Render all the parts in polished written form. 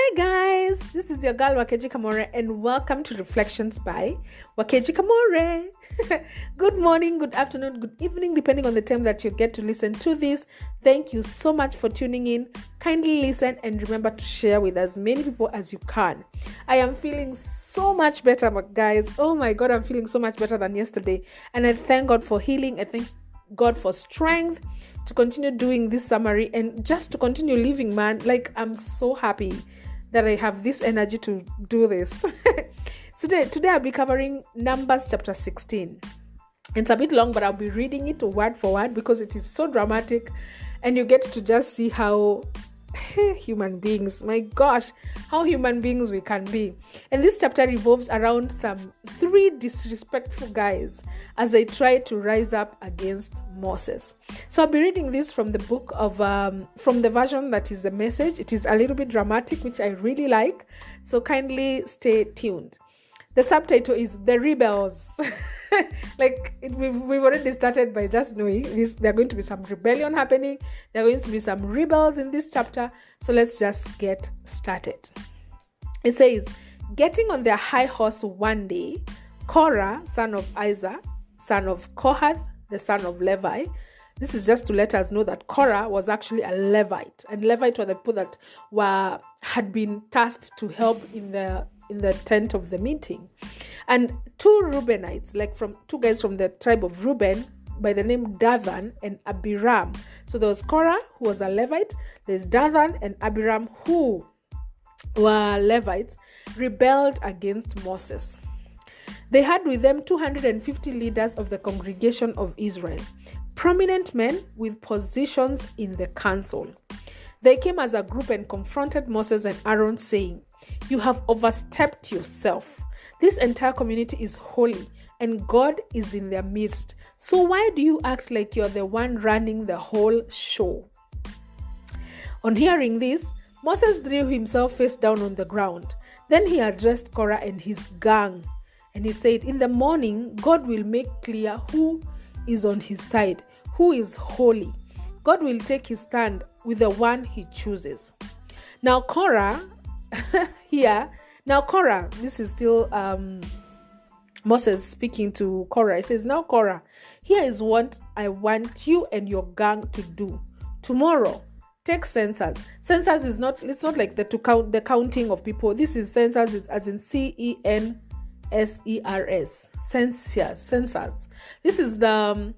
Hi guys, this is your girl Wakeji Kamore and welcome to Reflections by Wakeji Kamore. Good morning, good afternoon, good evening, depending on the time that you get to listen to this. Thank you so much for tuning in. Kindly listen and remember to share with as many people as you can. I am feeling so much better, guys. Oh my God, I'm feeling so much better than yesterday. And I thank God for healing. I thank God for strength to continue doing this summary and just to continue living, man. Like, I'm so happy that I have this energy to do this. Today I'll be covering Numbers chapter 16. It's a bit long, but I'll be reading it word for word because it is so dramatic and you get to just see how human beings, my gosh, how human beings we can be. And this chapter revolves around some 3 disrespectful guys as they try to rise up against Moses. So I'll be reading this from the book of from the version that is the Message. It is a little bit dramatic, which I really like, so kindly stay tuned. The subtitle is The Rebels. We've already started by just knowing this. There are going to be some rebellion happening. There are going to be some rebels in this chapter. So let's just get started. It says, getting on their high horse one day, Korah, son of Isaac, son of Kohath, the son of Levi. This is just to let us know that Korah was actually a Levite, and Levite were the people that had been tasked to help in the tent of the meeting. And 2 Reubenites, from 2 guys from the tribe of Reuben by the name Dathan and Abiram. So there was Korah, who was a Levite. There's Dathan and Abiram, who were Levites, rebelled against Moses. They had with them 250 leaders of the congregation of Israel, prominent men with positions in the council. They came as a group and confronted Moses and Aaron, saying, "You have overstepped yourself. This entire community is holy, and God is in their midst. So why do you act like you're the one running the whole show?" On hearing this, Moses threw himself face down on the ground. Then he addressed Korah and his gang, and he said, "In the morning, God will make clear who is on his side, who is holy. God will take his stand with the one he chooses." Now Korah, this is still Moses speaking to Korah. He says, "Now Korah, here is what I want you and your gang to do. Tomorrow, take census." Census is it's not like the counting of people. This is census, it's as in CENSERS. Census. This is the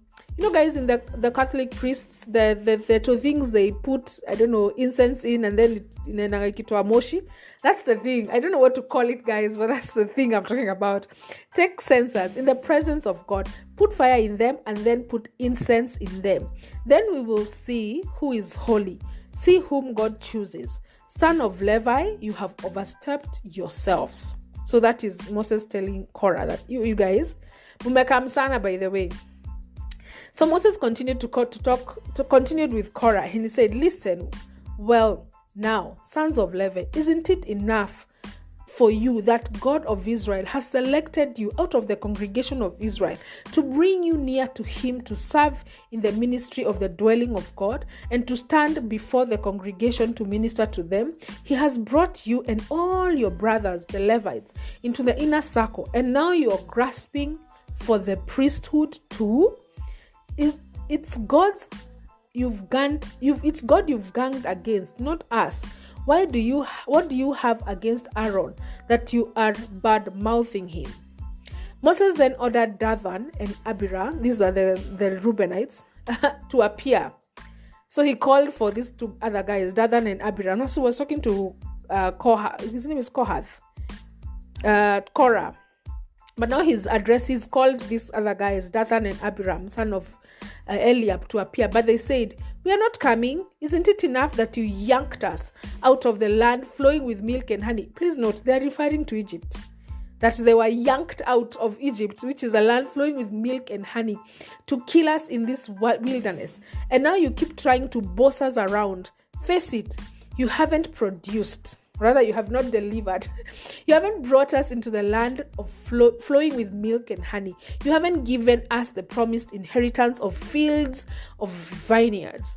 guys, in the Catholic priests, the 2 things they put, I don't know, incense in, and then a moshi. That's the thing. I don't know what to call it, guys, but that's the thing I'm talking about. Take censers in the presence of God, put fire in them, and then put incense in them. Then we will see who is holy. See whom God chooses. Son of Levi, you have overstepped yourselves. So that is Moses telling Korah that you guys, mumekam sana, by the way. So Moses continued continued with Korah, and he said, "Listen, well, now, sons of Levi, isn't it enough for you that God of Israel has selected you out of the congregation of Israel to bring you near to him, to serve in the ministry of the dwelling of God, and to stand before the congregation to minister to them? He has brought you and all your brothers, the Levites, into the inner circle, and now you are grasping for the priesthood too? It's God you've ganged against, not us. What do you have against Aaron that you are bad mouthing him?" Moses then ordered Dathan and Abiram, these are the Reubenites, to appear. So he called for these 2 other guys, Dathan and Abiram. Also was talking to Kohath. His name is Korah. But now he's called these other guys, Dathan and Abiram, son of Eliab, to appear. But they said, "We are not coming. Isn't it enough that you yanked us out of the land flowing with milk and honey?" Please note, they are referring to Egypt. That they were yanked out of Egypt, which is a land flowing with milk and honey, to kill us in this wilderness. And now you keep trying to boss us around. Face it, you haven't produced. Rather, you have not delivered. You haven't brought us into the land of flowing with milk and honey. You haven't given us the promised inheritance of fields, of vineyards.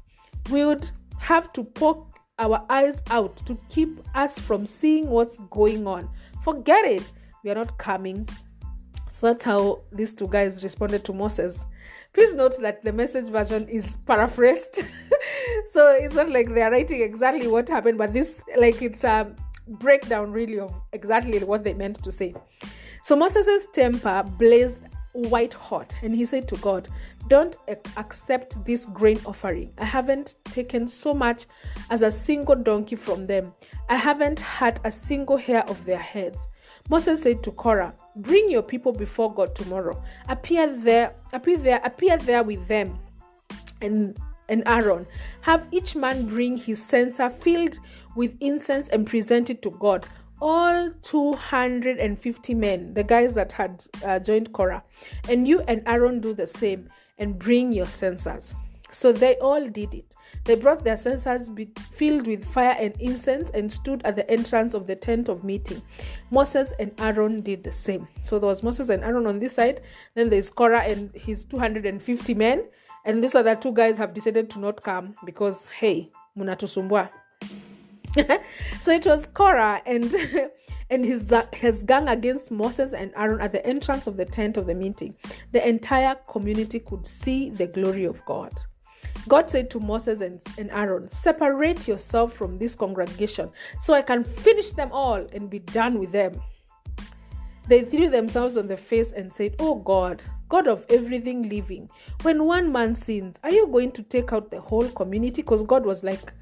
We would have to poke our eyes out to keep us from seeing what's going on. Forget it. We are not coming. So that's how these two guys responded to Moses. Please note that the Message version is paraphrased. So it's not like they're writing exactly what happened, but this, like, it's a breakdown really of exactly what they meant to say. So Moses' temper blazed white hot, and he said to God, "Don't accept this grain offering. I haven't taken so much as a single donkey from them. I haven't had a single hair of their heads." Moses said to Korah, "Bring your people before God tomorrow. Appear there with them and Aaron. Have each man bring his censer filled with incense and present it to God. All 250 men, the guys that had joined Korah, and you and Aaron do the same and bring your censers." So they all did it. They brought their censers filled with fire and incense and stood at the entrance of the tent of meeting. Moses and Aaron did the same. So there was Moses and Aaron on this side. Then there's Korah and his 250 men. And these other two guys have decided to not come because, hey, munatusumbua. So it was Korah and his gang against Moses and Aaron at the entrance of the tent of the meeting. The entire community could see the glory of God. God said to Moses and Aaron, "Separate yourself from this congregation so I can finish them all and be done with them." They threw themselves on their face and said, "Oh God, God of everything living, when one man sins, are you going to take out the whole community?" Because God was like,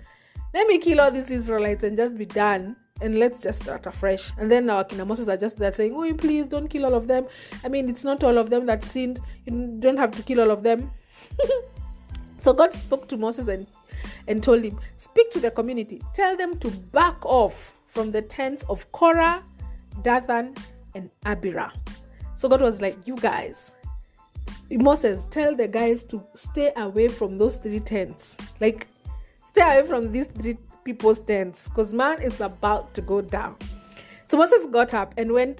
"Let me kill all these Israelites and just be done, and let's just start afresh." And then now Kina Moses are just there saying, "Oh, please don't kill all of them. I mean, it's not all of them that sinned. You don't have to kill all of them." So God spoke to Moses and told him, "Speak to the community. Tell them to back off from the tents of Korah, Dathan, and Abiram." So God was like, "You guys, Moses, tell the guys to stay away from those three tents. Like, stay away from these three people's tents, because man, it's about to go down." So Moses got up and went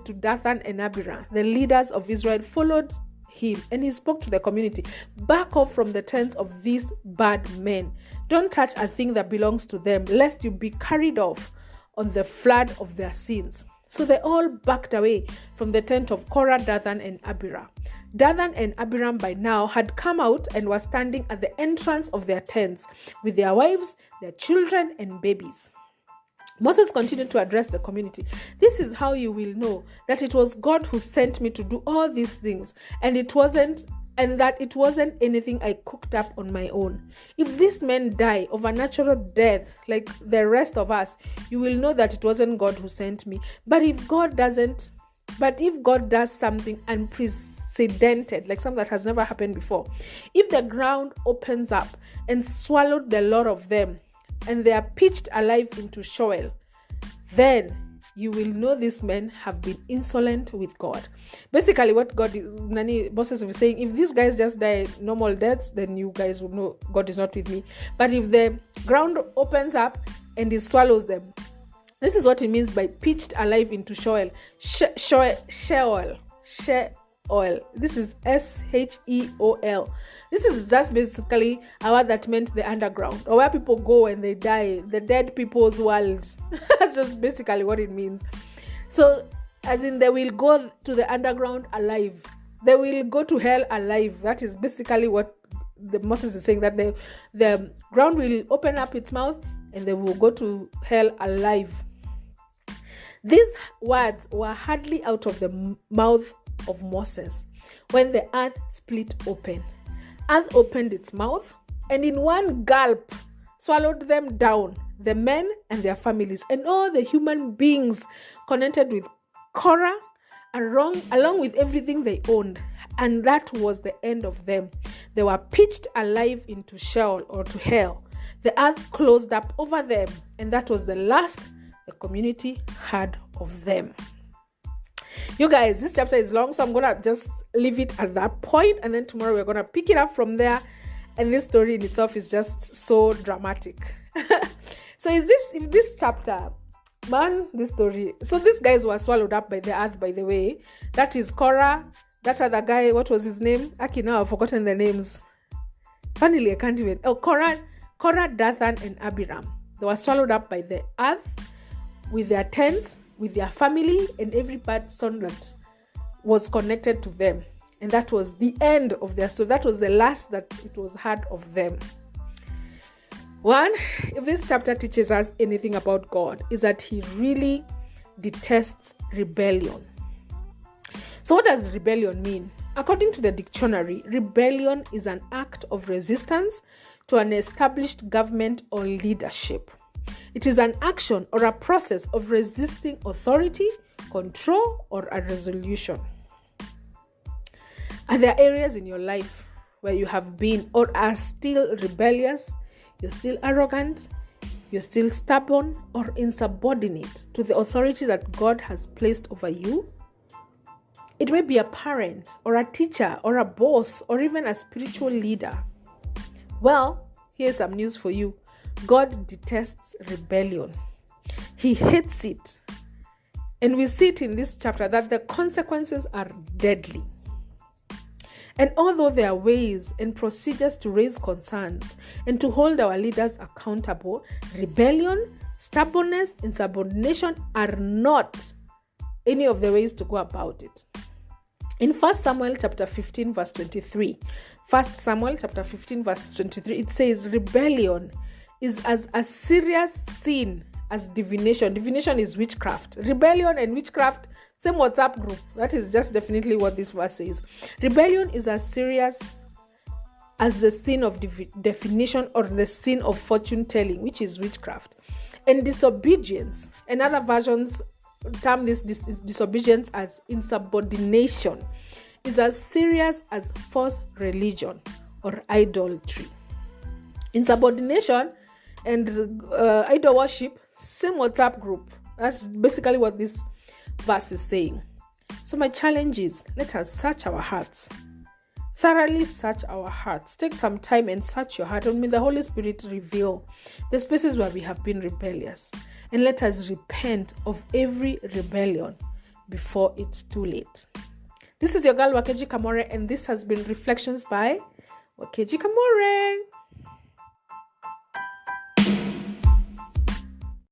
to Dathan and Abiram. The leaders of Israel followed him, and he spoke to the community. "Back off from the tents of these bad men. Don't touch a thing that belongs to them, lest you be carried off on the flood of their sins." So they all backed away from the tent of Korah, Dathan, and Abiram. Dathan and Abiram by now had come out and were standing at the entrance of their tents with their wives, their children, and babies. Moses continued to address the community. "This is how you will know that it was God who sent me to do all these things, and that it wasn't anything I cooked up on my own. If these men die of a natural death like the rest of us, you will know that it wasn't God who sent me. But if God does something unprecedented, like something that has never happened before, if the ground opens up and swallowed the lot of them, and they are pitched alive into Sheol, then you will know these men have been insolent with God." Basically, what Moses was saying, if these guys just die normal deaths, then you guys will know God is not with me. But if the ground opens up and it swallows them, this is what it means by pitched alive into Sheol. Sheol. This is Sheol. This is just basically a word that meant the underground, or where people go when they die, the dead people's world. That's just basically what it means. So, as in, they will go to the underground alive. They will go to hell alive. That is basically what Moses is saying, that the ground will open up its mouth and they will go to hell alive. These words were hardly out of the mouth of Moses when the earth split open. Earth opened its mouth and in one gulp swallowed them down, the men and their families, and all the human beings connected with Korah, along with everything they owned. And that was the end of them. They were pitched alive into Sheol, or to hell. The earth closed up over them, and that was the last the community heard of them. You guys, this chapter is long, so I'm gonna just leave it at that point, and then tomorrow we're gonna pick it up from there. And this story in itself is just so dramatic. So if this chapter, man, this story. So these guys were swallowed up by the earth, by the way. That is Korah. That other guy, what was his name? Now I've forgotten the names. Finally, I can't even. Oh, Korah Korah, Dathan, and Abiram. They were swallowed up by the earth with their tents, with their family, and every person that was connected to them. And that was the end of their story. That was the last that it was heard of them. One, if this chapter teaches us anything about God, is that he really detests rebellion. So what does rebellion mean? According to the dictionary, rebellion is an act of resistance to an established government or leadership. It is an action or a process of resisting authority, control, or a resolution. Are there areas in your life where you have been or are still rebellious, you're still arrogant, you're still stubborn or insubordinate to the authority that God has placed over you? It may be a parent or a teacher or a boss or even a spiritual leader. Well, here's some news for you. God detests rebellion. He hates it. And we see it in this chapter that the consequences are deadly. And although there are ways and procedures to raise concerns and to hold our leaders accountable, rebellion, stubbornness, insubordination are not any of the ways to go about it. In 1 Samuel chapter 15 verse 23, 1 Samuel chapter 15 verse 23, it says rebellion is as a serious sin as divination. Divination is witchcraft. Rebellion and witchcraft, same WhatsApp group. That is just definitely what this verse says. Rebellion is as serious as the sin of definition or the sin of fortune telling, which is witchcraft. And disobedience, and other versions term this disobedience as insubordination, is as serious as false religion or idolatry. Insubordination and idol worship, same WhatsApp group. That's basically what this verse is saying. So my challenge is, let us search our hearts. Thoroughly search our hearts. Take some time and search your heart, and may the Holy Spirit reveal the spaces where we have been rebellious. And let us repent of every rebellion before it's too late. This is your girl Wakeji Kamore, and this has been Reflections by Wakeji Kamore.